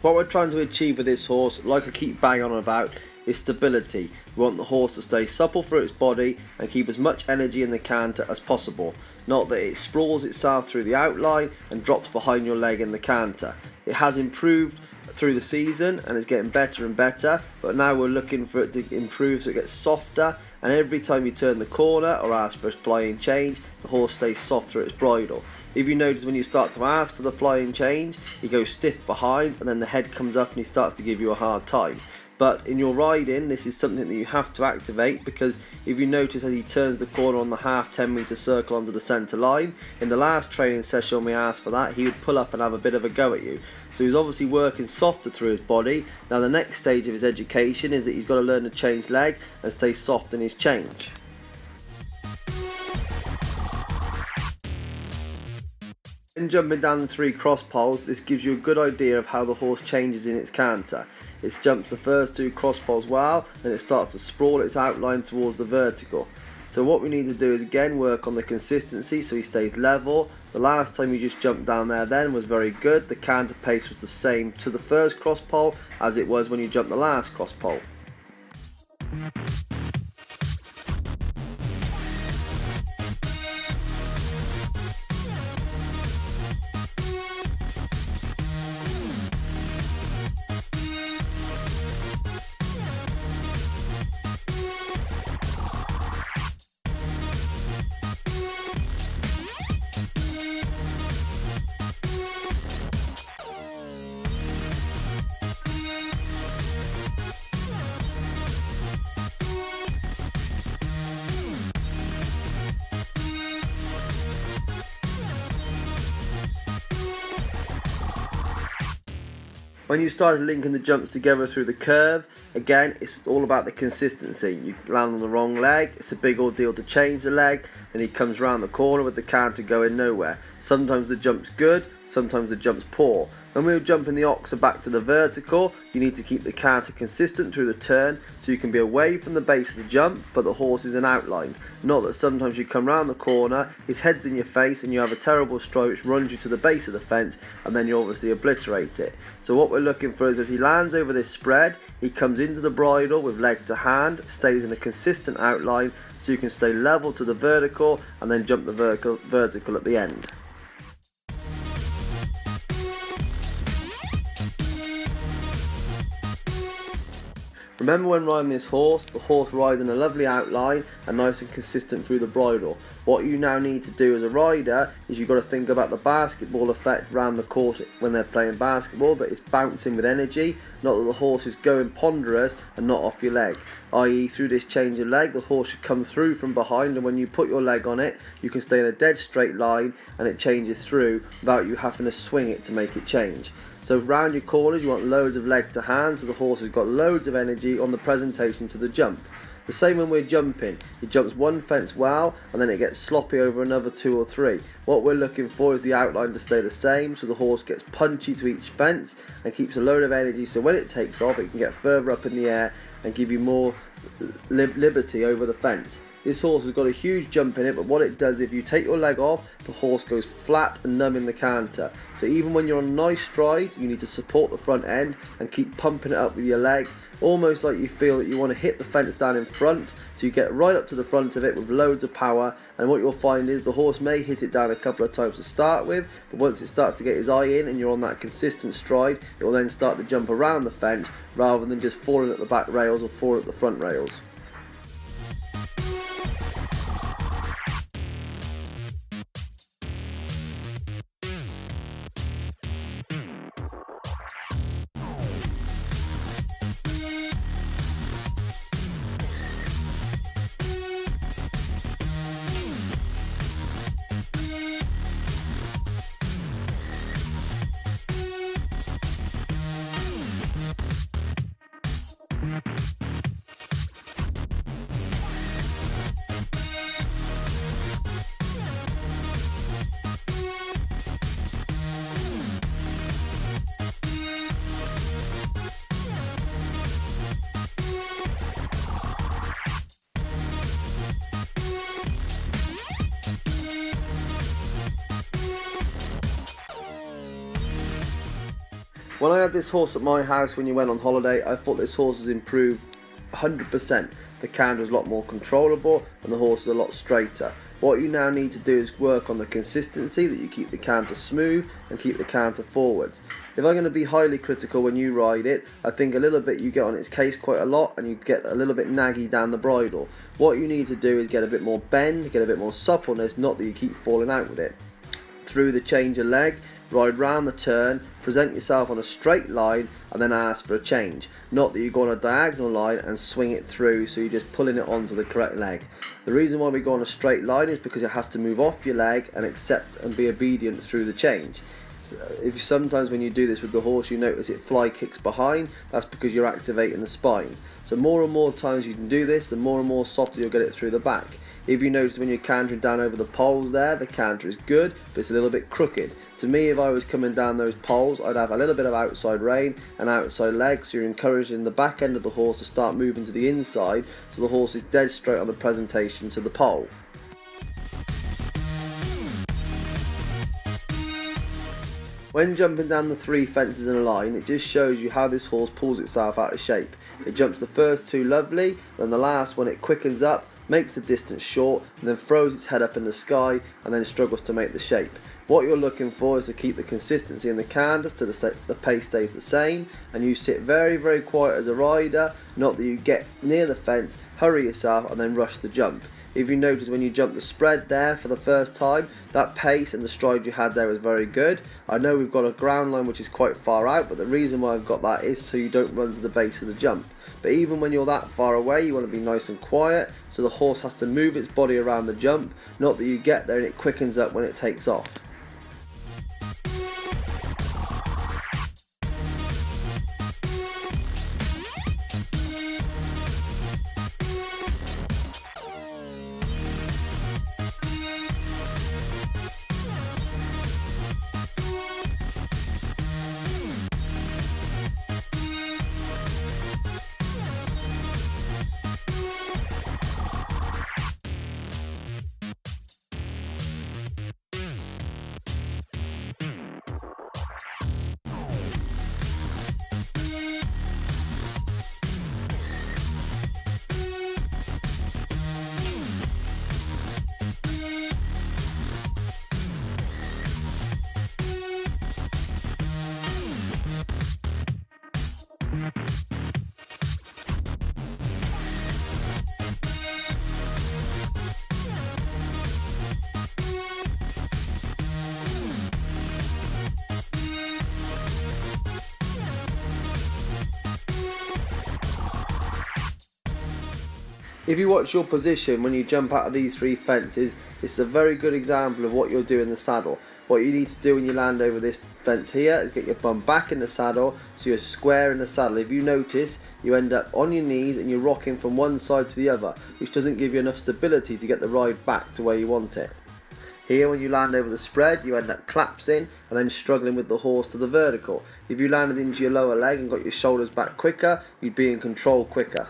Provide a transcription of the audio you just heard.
What we're trying to achieve with this horse, like I keep banging on about, is stability. We want the horse to stay supple through its body and keep as much energy in the canter as possible, not that it sprawls itself through the outline and drops behind your leg in the canter. It has improved through the season and is getting better and better, but now we're looking for it to improve so it gets softer, and every time you turn the corner or ask for a flying change, the horse stays soft through its bridle. If you notice, when you start to ask for the flying change, he goes stiff behind and then the head comes up and he starts to give you a hard time. But in your riding, this is something that you have to activate, because if you notice as he turns the corner on the half 10 metre circle onto the centre line, in the last training session when we asked for that, he would pull up and have a bit of a go at you. So he's obviously working softer through his body. Now the next stage of his education is that he's got to learn to change leg and stay soft in his change. In jumping down the 3 cross poles, this gives you a good idea of how the horse changes in its canter. It jumps the first 2 cross poles well, then it starts to sprawl its outline towards the vertical. So what we need to do is again work on the consistency so he stays level. The last time you just jumped down there then was very good. The canter pace was the same to the first cross pole as it was when you jumped the last cross pole. When you started linking the jumps together through the curve, again, it's all about the consistency. You land on the wrong leg, it's a big ordeal to change the leg, and he comes round the corner with the canter going nowhere. Sometimes the jump's good, sometimes the jump's poor. When we were jumping the oxer back to the vertical, you need to keep the canter consistent through the turn so you can be away from the base of the jump, but the horse is in outline. Not that sometimes you come round the corner, his head's in your face and you have a terrible stride which runs you to the base of the fence, and then you obviously obliterate it. So what we're looking for is, as he lands over this spread, he comes into the bridle with leg to hand, stays in a consistent outline so you can stay level to the vertical and then jump the vertical at the end. Remember, when riding this horse, the horse rides in a lovely outline and nice and consistent through the bridle. What you now need to do as a rider is you've got to think about the basketball effect around the court when they're playing basketball, that it's bouncing with energy, not that the horse is going ponderous and not off your leg. I.e., through this change of leg, the horse should come through from behind, and when you put your leg on it, you can stay in a dead straight line and it changes through without you having to swing it to make it change. So round your corners, you want loads of leg to hand, so the horse has got loads of energy on the presentation to the jump. The same when we're jumping, he jumps one fence well and then it gets sloppy over another 2 or 3. What we're looking for is the outline to stay the same, so the horse gets punchy to each fence and keeps a load of energy, so when it takes off it can get further up in the air and give you more liberty over the fence. This horse has got a huge jump in it, but what it does, if you take your leg off, the horse goes flat and numb in the canter. So even when you're on a nice stride, you need to support the front end and keep pumping it up with your leg, almost like you feel that you want to hit the fence down in front, so you get right up to the front of it with loads of power. And what you'll find is the horse may hit it down a couple of times to start with, but once it starts to get his eye in and you're on that consistent stride, it will then start to jump around the fence rather than just falling at the back rails or falling at the front rails. When I had this horse at my house when you went on holiday, I thought this horse was improved 100%. The canter is a lot more controllable and the horse is a lot straighter. What you now need to do is work on the consistency, that you keep the canter smooth and keep the canter forwards. If I'm going to be highly critical when you ride it, I think a little bit you get on its case quite a lot and you get a little bit naggy down the bridle. What you need to do is get a bit more bend, get a bit more suppleness, not that you keep falling out with it. Through the change of leg, ride round the turn, present yourself on a straight line and then ask for a change. Not that you go on a diagonal line and swing it through, so you're just pulling it onto the correct leg. The reason why we go on a straight line is because it has to move off your leg and accept and be obedient through the change. So if sometimes when you do this with the horse you notice it fly kicks behind, that's because you're activating the spine. So more and more times you can do this, the more and more softer you'll get it through the back. If you notice when you're cantering down over the poles there, the canter is good, but it's a little bit crooked. To me, if I was coming down those poles, I'd have a little bit of outside rein and outside leg, so you're encouraging the back end of the horse to start moving to the inside, so the horse is dead straight on the presentation to the pole. When jumping down the 3 fences in a line, it just shows you how this horse pulls itself out of shape. It jumps the first 2 lovely, then the last one it quickens up, makes the distance short, and then throws its head up in the sky and then struggles to make the shape. What you're looking for is to keep the consistency in the canter so the pace stays the same, and you sit very, very quiet as a rider, not that you get near the fence, hurry yourself and then rush the jump. If you notice when you jump the spread there for the first time, that pace and the stride you had there was very good. I know we've got a ground line which is quite far out, but the reason why I've got that is so you don't run to the base of the jump. But even when you're that far away, you want to be nice and quiet, so the horse has to move its body around the jump, not that you get there and it quickens up when it takes off. If you watch your position when you jump out of these 3 fences, it's a very good example of what you'll do in the saddle. What you need to do when you land over this fence here is get your bum back in the saddle so you're square in the saddle. If you notice, you end up on your knees and you're rocking from one side to the other, which doesn't give you enough stability to get the ride back to where you want it. Here when you land over the spread, you end up collapsing and then struggling with the horse to the vertical. If you landed into your lower leg and got your shoulders back quicker, you'd be in control quicker.